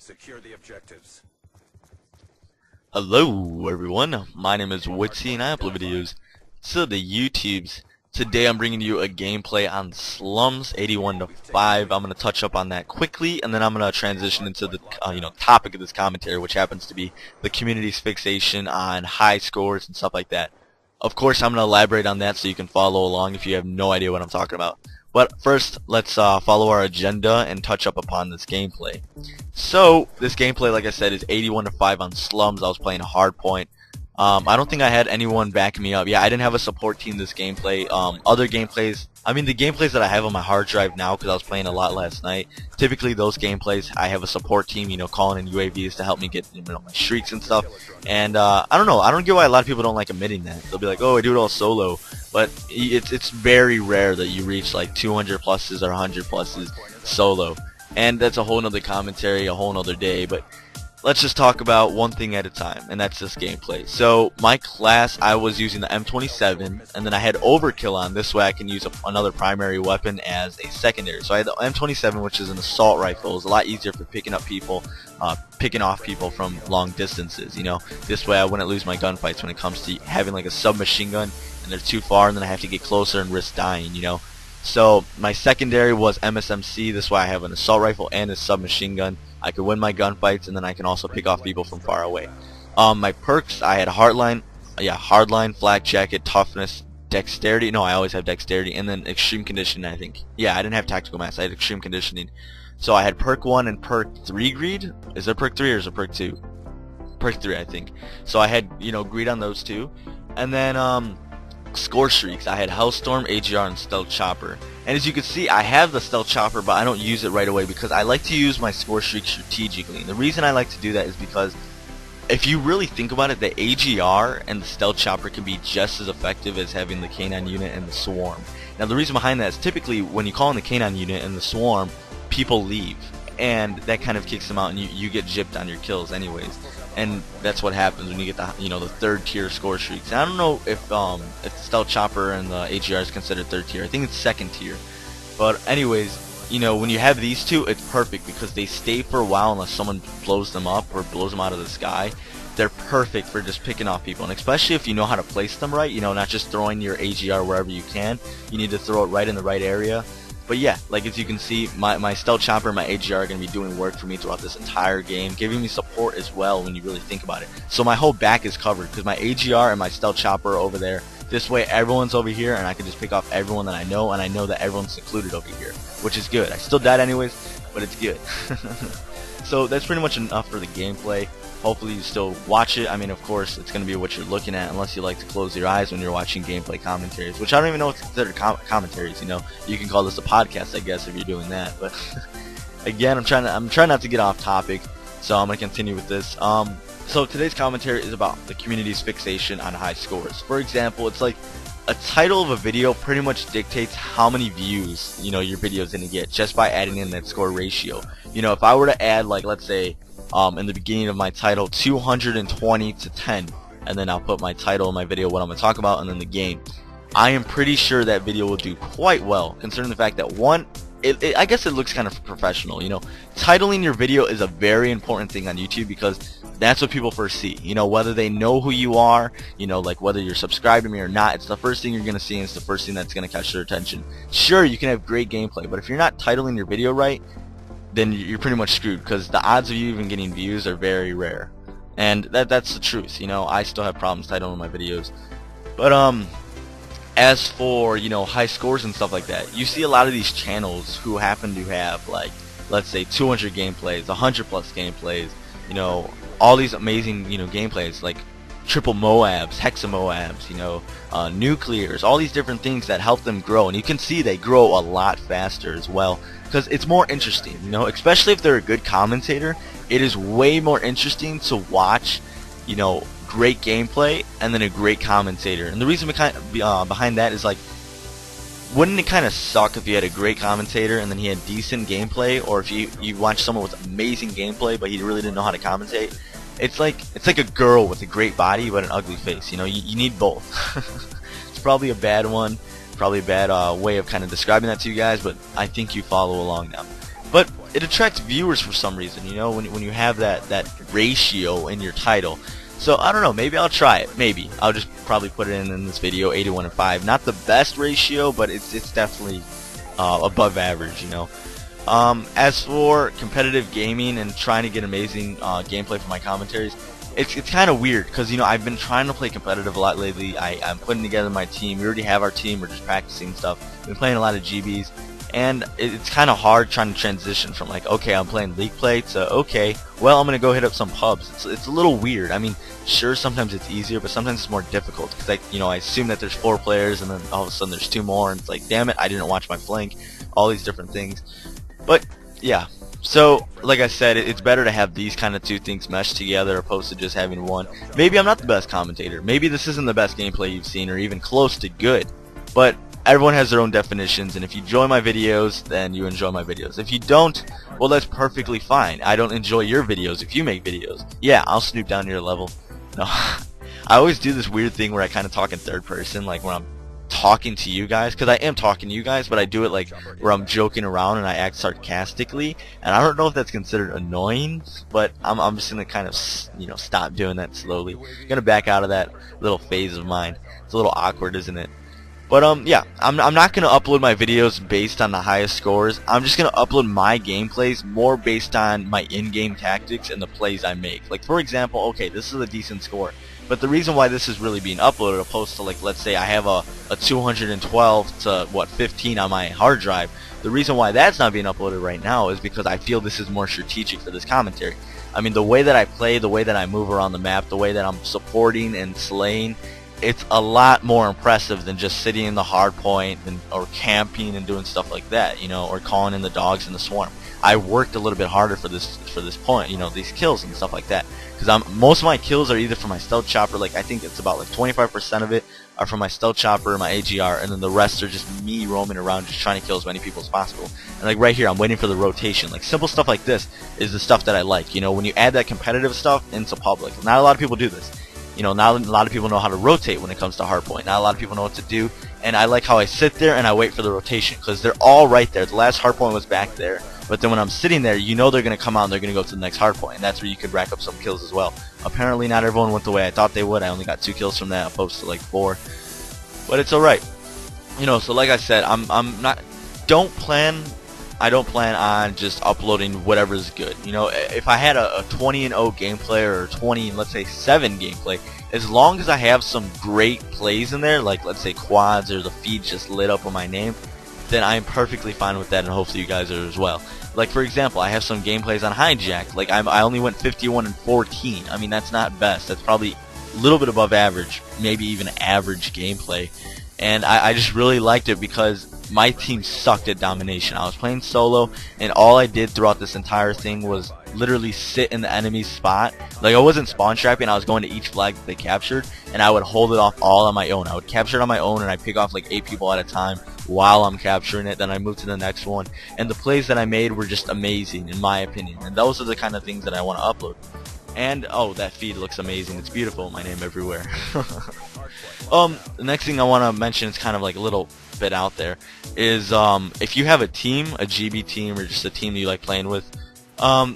Secure the objectives. Hello everyone, my name is byWitzeh and I upload videos to the YouTubes. Today I'm bringing you a gameplay on Slums 81 to 5. I'm going to touch up on that quickly and then I'm going to transition into the topic of this commentary, which happens to be the community's fixation on high scores and stuff like that. Of course I'm going to elaborate on that so you can follow along if you have no idea what I'm talking about. But first, let's follow our agenda and touch up upon this gameplay. So, this gameplay, like I said, is 81 to 5 on Slums. I was playing Hardpoint. I don't think I had anyone backing me up. Yeah, I didn't have a support team this gameplay. Other gameplays, the gameplays that I have on my hard drive now, because I was playing a lot last night, typically those gameplays, I have a support team, calling in UAVs to help me get my streaks and stuff. And I don't know, I don't get why a lot of people don't like admitting that. They'll be like, oh, I do it all solo. But it's very rare that you reach like 200 pluses or 100 pluses solo. And that's a whole nother commentary, a whole nother day. But let's just talk about one thing at a time, and that's this gameplay. So my class, I was using the M27, and then I had overkill on. This way I can use another primary weapon as a secondary. So I had the M27, which is an assault rifle. It's a lot easier for picking up people, picking off people from long distances. This way I wouldn't lose my gunfights when it comes to having like a submachine gun, and they're too far, and then I have to get closer and risk dying. So my secondary was MSMC. This way I have an assault rifle and a submachine gun. I could win my gunfights, and then I can also pick off people from far away. My perks, I had hardline, flak jacket, toughness, dexterity. No, I always have dexterity, and then extreme conditioning, I think. Yeah, I didn't have tactical mass. I had extreme conditioning. So I had perk 1 and perk 3 greed. Is there perk 3 or is it perk 2? Perk 3, I think. So I had, greed on those two. And then, score streaks. I had Hellstorm, AGR, and Stealth Chopper. And as you can see, I have the Stealth Chopper, but I don't use it right away because I like to use my score streak strategically. And the reason I like to do that is because if you really think about it, the AGR and the Stealth Chopper can be just as effective as having the K9 unit and the Swarm. Now the reason behind that is typically when you call in the K9 unit and the Swarm, people leave. And that kind of kicks them out and you get gypped on your kills anyways. And that's what happens when you get the third tier score streaks. And I don't know if the Stealth Chopper and the AGR is considered third tier. I think it's second tier. But anyways, when you have these two, it's perfect because they stay for a while unless someone blows them up or blows them out of the sky. They're perfect for just picking off people, and especially if you know how to place them right. Not just throwing your AGR wherever you can. You need to throw it right in the right area. But yeah, like as you can see, my Stealth Chopper and my AGR are going to be doing work for me throughout this entire game, giving me support as well when you really think about it. So my whole back is covered because my AGR and my Stealth Chopper are over there. This way everyone's over here and I can just pick off everyone that I know, and I know that everyone's secluded over here, which is good. I still died anyways, but it's good. So that's pretty much enough for the gameplay. Hopefully you still watch it. Of course, it's going to be what you're looking at unless you like to close your eyes when you're watching gameplay commentaries, which I don't even know what's considered commentaries. You can call this a podcast, I guess, if you're doing that. But again, I'm trying not to get off topic, so I'm going to continue with this. So today's commentary is about the community's fixation on high scores. For example, it's like a title of a video pretty much dictates how many views your video is going to get just by adding in that score ratio. If I were to add, like, let's say in the beginning of my title 220 to 10, and then I'll put my title in my video, what I'm going to talk about, and then the game, I am pretty sure that video will do quite well, considering the fact that one, I guess it looks kind of professional. Titling your video is a very important thing on YouTube because that's what people first see. Whether they know who you are, like whether you're subscribed to me or not, it's the first thing you're going to see, and it's the first thing that's going to catch their attention. Sure, you can have great gameplay, but if you're not titling your video right, then you're pretty much screwed because the odds of you even getting views are very rare. And that's the truth. I still have problems titling my videos. But as for high scores and stuff like that, you see a lot of these channels who happen to have, like, let's say 200 gameplays, 100 plus gameplays, all these amazing gameplays like triple Moabs, hexa Moabs, nuclears, all these different things that help them grow. And you can see they grow a lot faster as well because it's more interesting, especially if they're a good commentator. It is way more interesting to watch great gameplay and then a great commentator. And the reason behind that is, like, wouldn't it kind of suck if you had a great commentator and then he had decent gameplay, or if you watch someone with amazing gameplay but he really didn't know how to commentate? It's like a girl with a great body but an ugly face. You need both. It's probably a bad one, probably a bad way of kind of describing that to you guys, but I think you follow along now. but it attracts viewers for some reason, you know, when you have that ratio in your title. So I don't know, maybe I'll try it. Maybe I'll just probably put it in this video, 81-5. Not the best ratio, but it's definitely above average, you know. As for competitive gaming and trying to get amazing gameplay for my commentaries, it's kind of weird because, you know, I've been trying to play competitive a lot lately. I'm putting together my team. We already have our team. We're just practicing stuff. Been playing a lot of GBs, and it's kind of hard trying to transition from like, okay, I'm playing league play to, okay, well, I'm gonna go hit up some pubs. It's a little weird. I mean, sure, sometimes it's easier, but sometimes it's more difficult because I assume that there's 4 players, and then all of a sudden there's 2 more, and it's like, damn it, I didn't watch my flank. All these different things. But yeah, so like I said, it's better to have these kind of 2 things meshed together opposed to just having one. Maybe I'm not the best commentator. Maybe this isn't the best gameplay you've seen or even close to good. But everyone has their own definitions, and if you enjoy my videos, then you enjoy my videos. If you don't, well, that's perfectly fine. I don't enjoy your videos if you make videos. Yeah, I'll snoop down to your level. No, I always do this weird thing where I kind of talk in third person, like when I'm talking to you guys, because I am talking to you guys, but I do it like where I'm joking around and I act sarcastically, and I don't know if that's considered annoying, but I'm just gonna kind of, you know, stop doing that slowly. I'm gonna back out of that little phase of mine. It's a little awkward, isn't it? But yeah, I'm not gonna upload my videos based on the highest scores. I'm just gonna upload my gameplays more based on my in-game tactics and the plays I make. Like, for example, okay, this is a decent score, but the reason why this is really being uploaded opposed to, like, let's say I have a 212 to what 15 on my hard drive, the reason why that's not being uploaded right now is because I feel this is more strategic for this commentary. I mean, the way that I play, the way that I move around the map, the way that I'm supporting and slaying, it's a lot more impressive than just sitting in the hard point or camping and doing stuff like that, you know, or calling in the dogs in the swarm. I worked a little bit harder for this point, you know, these kills and stuff like that, because most of my kills are either from my stealth chopper. Like, I think it's about like 25% of it are from my stealth chopper, my AGR, and then the rest are just me roaming around just trying to kill as many people as possible. And like right here, I'm waiting for the rotation. Like, simple stuff like this is the stuff that I like, you know, when you add that competitive stuff into public. Not a lot of people do this. You know, not a lot of people know how to rotate when it comes to hardpoint. Not a lot of people know what to do, and I like how I sit there and I wait for the rotation because they're all right there. The last hardpoint was back there, but then when I'm sitting there, you know they're going to come out and they're going to go to the next hardpoint, and that's where you could rack up some kills as well. Apparently, not everyone went the way I thought they would. I only got 2 kills from that opposed to like 4, but it's alright. You know, so like I said, I don't plan on just uploading whatever's good. You know, if I had a 20-0 gameplay or 20, let's say 7 gameplay, as long as I have some great plays in there, like let's say quads or the feed just lit up with my name, then I'm perfectly fine with that, and hopefully you guys are as well. Like, for example, I have some gameplays on hijack. Like, I only went 51-14. I mean, that's not best. That's probably a little bit above average, maybe even average gameplay. And I just really liked it because my team sucked at domination. I was playing solo, and all I did throughout this entire thing was literally sit in the enemy's spot. Like, I wasn't spawn trapping. I was going to each flag that they captured, and I would hold it off all on my own. I would capture it on my own, and I'd pick off like 8 people at a time while I'm capturing it. Then I moved to the next one, and the plays that I made were just amazing in my opinion. And those are the kind of things that I want to upload. And oh, that feed looks amazing. It's beautiful. My name everywhere. The next thing I want to mention is kind of like a little bit out there is if you have a team, a GB team, or just a team that you like playing with,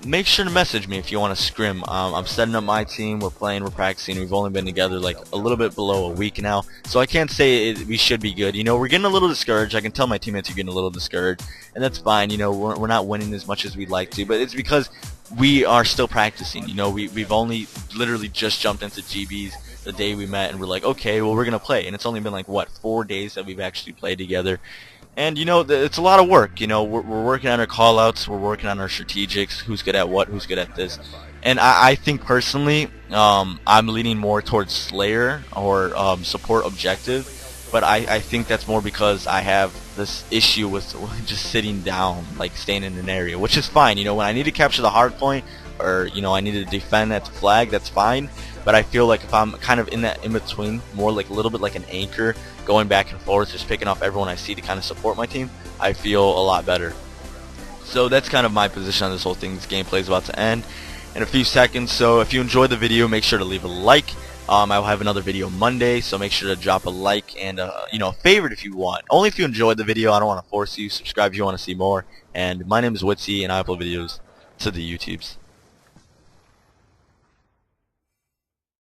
make sure to message me if you want to scrim. I'm setting up my team. We're playing. We're practicing. We've only been together like a little bit below a week now, so I can't say we should be good. You know, we're getting a little discouraged. I can tell my teammates are getting a little discouraged, and that's fine. You know, we're not winning as much as we'd like to, but it's because we are still practicing. You know, we've only literally just jumped into GBs the day we met, and we're like, okay, well, we're gonna play, and it's only been like what, 4 days that we've actually played together. And you know, it's a lot of work. You know, we're working on our callouts, we're working on our strategics, who's good at what, who's good at this. And I think personally, I'm leaning more towards Slayer or support objective. But I think that's more because I have this issue with just sitting down, like staying in an area, which is fine. You know, when I need to capture the hard point, or you know, I need to defend that flag, that's fine. But I feel like if I'm kind of in that in between, more like a little bit like an anchor, going back and forth, just picking off everyone I see to kind of support my team, I feel a lot better. So that's kind of my position on this whole thing. This gameplay is about to end in a few seconds. So if you enjoyed the video, make sure to leave a like. I will have another video Monday, so make sure to drop a like and you know, a favorite if you want. Only if you enjoyed the video. I don't want to force you. Subscribe if you want to see more. And my name is Witsy, and I upload videos to the YouTubes.